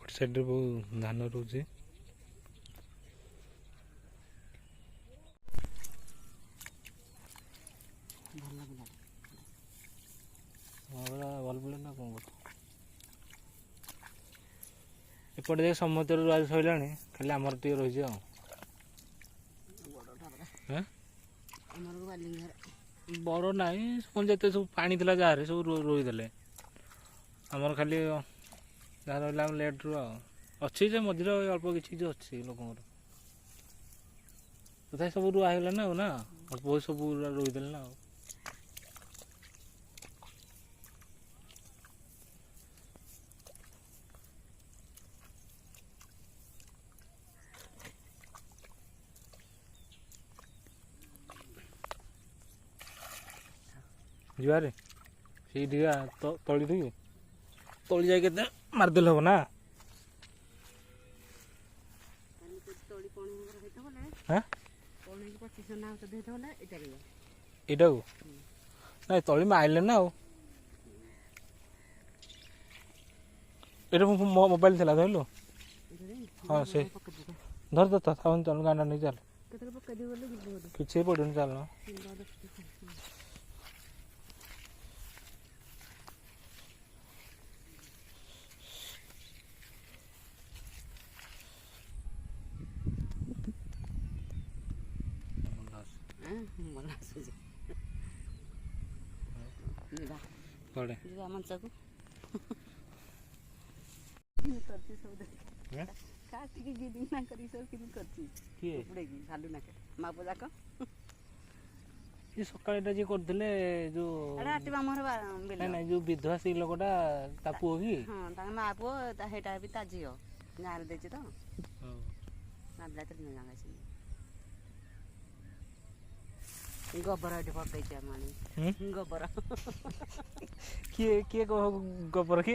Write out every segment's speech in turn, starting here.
ଏପଟ ସାଇଡ଼ରେ ବହୁତ ଧାନ ରହୁଛି। ଭଲ ପିଲା ନା କ'ଣ କର ଏପଟେ ଯାଇ ସମସ୍ତର ରୁଆ ସରିଲାଣି, ଖାଲି ଆମର ଟିକେ ରହିଛି ଆଉ। ବଡ଼ ନାହିଁ, ଯେତେ ସବୁ ପାଣି ଥିଲା ଯାହାରେ ସବୁ ରୋଇଦେଲେ। ଆମର ଖାଲି ଯାହା ରହିଲା ଆମ ଲେଟ୍ରୁ ଆଉ ଅଛି, ଯେ ମଝିରେ ଅଳ୍ପ କିଛି କିଛି ଅଛି ଲୋକଙ୍କର। ତଥାପି ସବୁ ରୁଆ ହେଇଗଲା ନା ଆଉ, ନା ଅଳ୍ପ ସବୁ ରୋଇଦେଲେ ନା ଆଉ। ଯିବାରେ ସେଇଠି ତଳି ଦେଇ ତଳି ଯାଇ କେତେ ମାରିଦେଲେ ହବ ନା। ଏଇଟାକୁ ନାଇଁ ତଳି ମାରିଲେ ନା ଆଉ। ଏଇଟା ମୋ ମୋବାଇଲ ଥିଲା ଧରିଲୁ। ହଁ ସେ ଧରି ତ ଚାଲ ଗାଁଟା ନେଇ ଚାଲ, କିଛି ପଡ଼ିବନି ଚାଲ। ସକାଳେ ଏଟା ଯିଏ କରିଥିଲେ ଯୋଉ ଯୋଉ ବିଧବା ସ୍ତ୍ରୀ ଲୋକଟା ତା ପୁଅ କି? ତାଙ୍କ ମା ପୁଅ ସେଇଟା ବି ତା ଝିଅ ଗାଁରେ ଦେଇଛି ତ। ଗୋବର ଏଠି ପକେଇଛି ଆମ ଗୋବର। କିଏ ଗୋବର କି?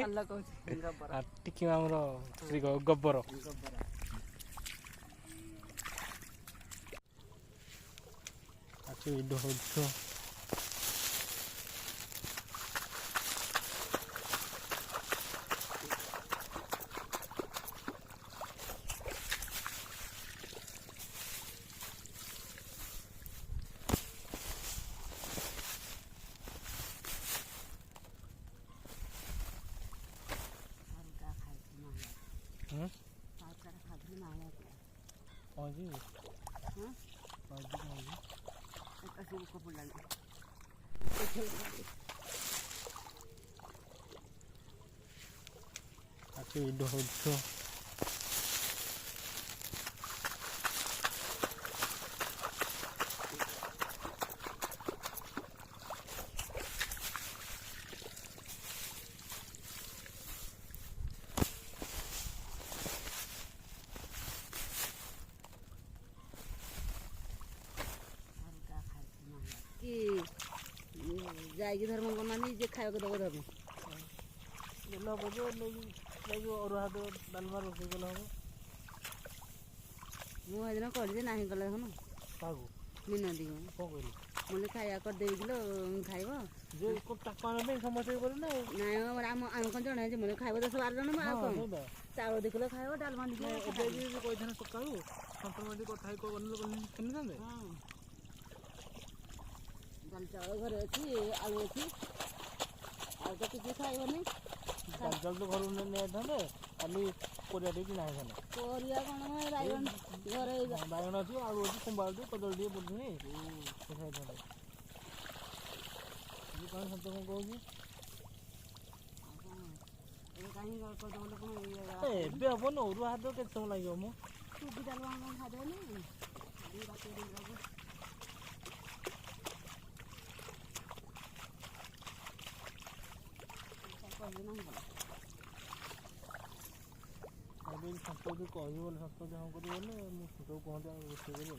ଗୋବର ଟିକେ ଆମର ଗୋବର। ଏଇଟା ହଉଛି ଯାଇକି ଧର୍ମ କରୁନାହାନ୍ତି, ଯେ ଖାଇବାକୁ ଦବ ଧର୍ମ ହବ ଯେ ଯାଇକି ଅରୁଆ ଭାତ ଡାଲମା ରୋଷେଇ କଲେ ହବ। ମୁଁ ସେଦିନ କହିଲି ଯେ ନାହିଁ କଲେ ଦେଖୁନ କାହାକୁ ମିନନ୍ତି କ'ଣ କହିଲି ମୁଁ ଖାଇବା କରିଦେବି କିଲୋ ଖାଇବ ତାକୁ ଆଣିବା ପାଇଁ ସମସ୍ତେ କରେ ନା। ନାଇଁ ଆମେ କ'ଣ ଜଣେ ଯେ ମୁଁ ଖାଇବ 10-12 ଜଣ ଆଉ କ'ଣ ଚାଉଳ 2 କିଲୋ ଖାଇବ, ଡାଲମା 2 କିଲୋ କହିଥାନ୍ତି ସକାଳୁ ସନ୍ତମତି କଥା ହେଇ କିଣିଥାନ୍ତେ। ଡାଲି ଚାଉଳ ଘରେ ଅଛି, ଆଳୁ ଅଛି, ଆଉ ତ କିଛି ଖାଇବନି। ଡାଲି ଚାଉଳ ତ ଘରକୁ ନେଇଥାନ୍ତେ, ଖାଲି ପରିବା ଟିକେ କିଣା ହେଇଥାନ୍ତେ। ପରିବା କ'ଣ ବାଇଗଣ ଘରେ ବାଇଗଣ ଅଛି, ଆଳୁ ଅଛି, କୁମ୍ବାଳ ଟିକେ କଦଳୀ ଟିକେ ପଡ଼ିନି ଖାଇଥାନ୍ତେ। କ'ଣ ସତ କ'ଣ କହୁଛି ଏବେ ହବନି, ଅରୁଆ ଭାତ କେତେ ସମୟ ଲାଗିବ ମୁଁ ସୁଜି ଡାଲମା ଖାଇଦେବନି। ସନ୍ତୋଷ କହିବି ବୋଲି ସନ୍ତୋଷ ହଁ କରିବି ବୋଲେ ମୁଁ ସନ୍ତୋଷ କୁହନ୍ତି ଆଉ ରୋଷେଇ କରିବି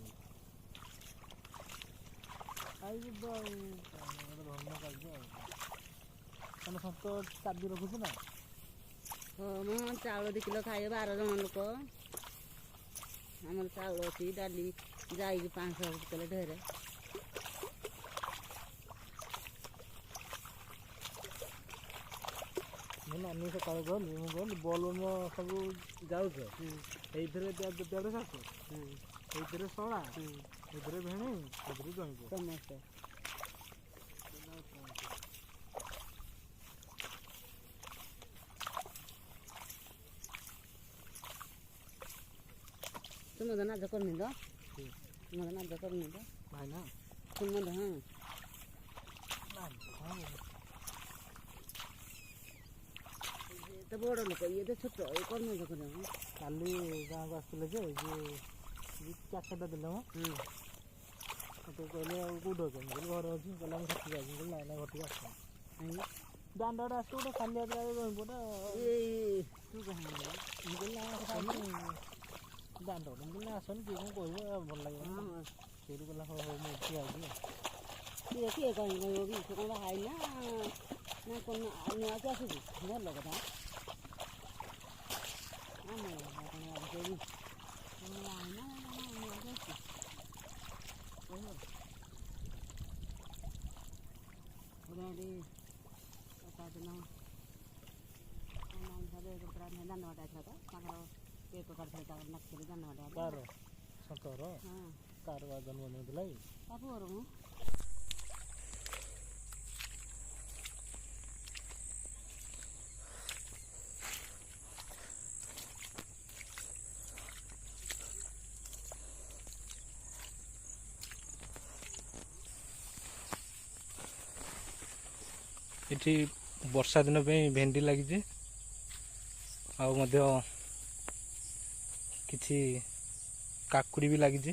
ଖାଇଯିବ ଆଉ ଧର୍ମ କାର୍ଯ୍ୟ ଆଉ ମାନେ ସନ୍ତୋଷ ଚାବି ରଖୁଛି ନା। ହଁ ଚାଉଳ 2 କିଲୋ ଖାଇବେ 12 ଜଣ ଲୋକ। ଆମର ଚାଉଳ ଅଛି, ଡାଲି ଯାଇକି 500 କିଲୋ ଢେରେ। ନାନୀ ସକାଳେ ଗଲି ମୁଁ ଗଲି ବଲୁନ ସବୁ ଯାଉଛ ଏଇଥିରେ 150 ଏଇଥିରେ 16 ଏଇଥିରେ ଭେଣେଇ ଏଇଥିରେ ଜଇଁବ ସମସ୍ତେ तुम तो ना जकर नहीं दो तुम तो ना जकर नहीं दो भाई ना तुम तो हाँ तो बड़ लोक ये तो छोट ये कौन नहीं जकर काली गाँव को आसते जे चाकटा देले मत कहले कौट अच्छे घर अच्छी कहला मुझे छुट्टी जाऊँ ना ना घर आस दांडा आस गोटे खाली गोटे तू कहाँ दांड बोले आसन किए कौन कह भल लगे से कहला हो मुझे किए किए कहीं कहीं से कौन हाई ना ना कौन नुआ के आसुची भल कथा कार शंकर कार जन्मदिन दिलाई ଏଠି ବର୍ଷା ଦିନ ପାଇଁ ଭେଣ୍ଡି ଲାଗିଛି ଆଉ ମଧ୍ୟ କିଛି କାକୁଡ଼ି ବି ଲାଗିଛି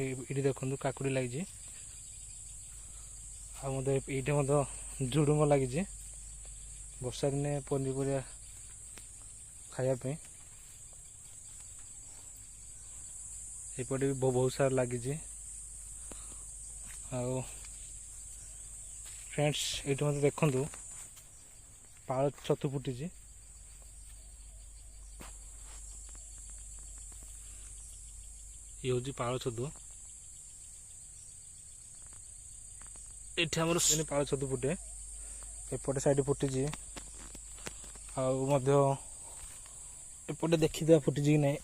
ଏଇଠି ଦେଖନ୍ତୁ କାକୁଡ଼ି ଲାଗିଛି ଆଉ ମଧ୍ୟ ଏଇଠି ମଧ୍ୟ ଝୁଡ଼ୁଙ୍ଗ ଲାଗିଛି ବର୍ଷା ଦିନେ ପନିପରିବା ଖାଇବା ପାଇଁ ଏପଟେ ବି ବହୁତ ସାରା ଲାଗିଛି ଆଉ फ्रेंड्स ये मत देखु पाଳ ଛତୁ फुटी ये हूँ पाଳ ଛତୁ ये आम पाଳ ଛତୁ फुटे एपटे साइड फुटी आपटे देखीद फुटी कि नहीं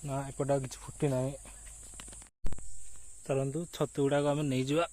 ना एपटे किसी फुटी ना चलतु छतु गुड़ाक आम नहीं जा